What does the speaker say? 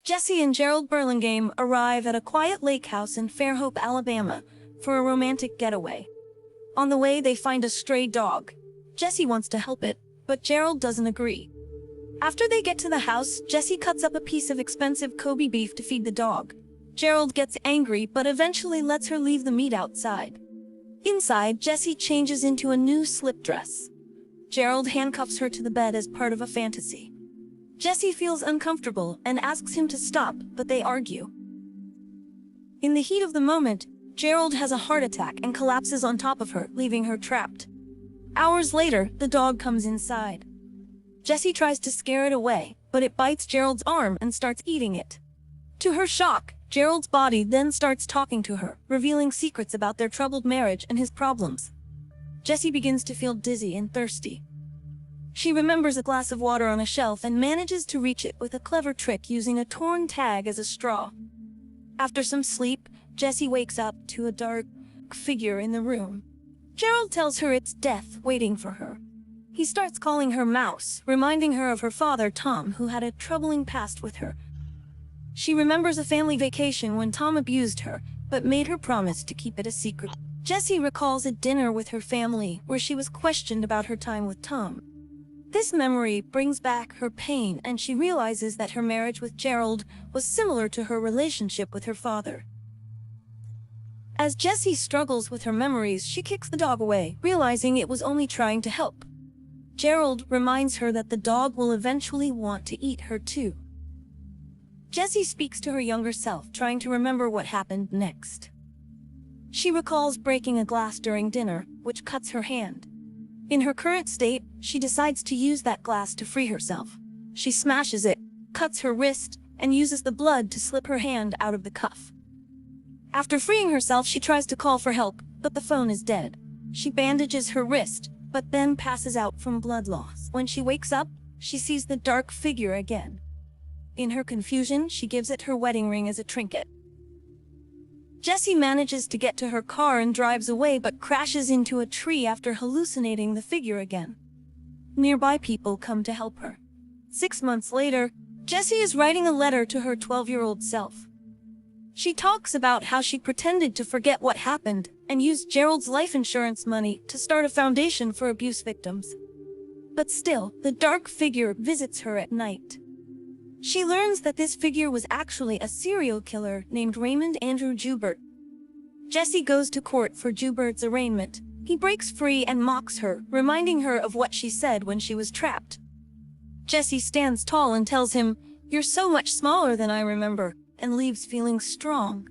Jesse and Gerald Burlingame arrive at a quiet lake house in Fairhope, Alabama, for a romantic getaway. On the way, they find a stray dog. Jesse wants to help it, but Gerald doesn't agree. After they get to the house, Jesse cuts up a piece of expensive Kobe beef to feed the dog. Gerald gets angry, but eventually lets her leave the meat outside. Inside, Jesse changes into a new slip dress. Gerald handcuffs her to the bed as part of a fantasy. Jesse feels uncomfortable and asks him to stop, but they argue. In the heat of the moment, Gerald has a heart attack and collapses on top of her, leaving her trapped. Hours later, the dog comes inside. Jesse tries to scare it away, but it bites Gerald's arm and starts eating it. To her shock, Gerald's body then starts talking to her, revealing secrets about their troubled marriage and his problems. Jesse begins to feel dizzy and thirsty. She remembers a glass of water on a shelf and manages to reach it with a clever trick using a torn tag as a straw. After some sleep, Jesse wakes up to a dark figure in the room. Gerald tells her it's death waiting for her. He starts calling her Mouse, reminding her of her father, Tom, who had a troubling past with her. She remembers a family vacation when Tom abused her, but made her promise to keep it a secret. Jesse recalls a dinner with her family where she was questioned about her time with Tom. This memory brings back her pain, and she realizes that her marriage with Gerald was similar to her relationship with her father. As Jessie struggles with her memories, she kicks the dog away, realizing it was only trying to help. Gerald reminds her that the dog will eventually want to eat her too. Jessie speaks to her younger self, trying to remember what happened next. She recalls breaking a glass during dinner, which cuts her hand. In her current state, she decides to use that glass to free herself. She smashes it, cuts her wrist, and uses the blood to slip her hand out of the cuff. After freeing herself, she tries to call for help, but the phone is dead. She bandages her wrist, but then passes out from blood loss. When she wakes up, she sees the dark figure again. In her confusion, she gives it her wedding ring as a trinket. Jessie manages to get to her car and drives away, but crashes into a tree after hallucinating the figure again. Nearby people come to help her. 6 months later, Jessie is writing a letter to her 12-year-old self. She talks about how she pretended to forget what happened and used Gerald's life insurance money to start a foundation for abuse victims. But still, the dark figure visits her at night. She learns that this figure was actually a serial killer named Raymond Andrew Joubert. Jessie goes to court for Joubert's arraignment. He breaks free and mocks her, reminding her of what she said when she was trapped. Jessie stands tall and tells him, "You're so much smaller than I remember," and leaves feeling strong.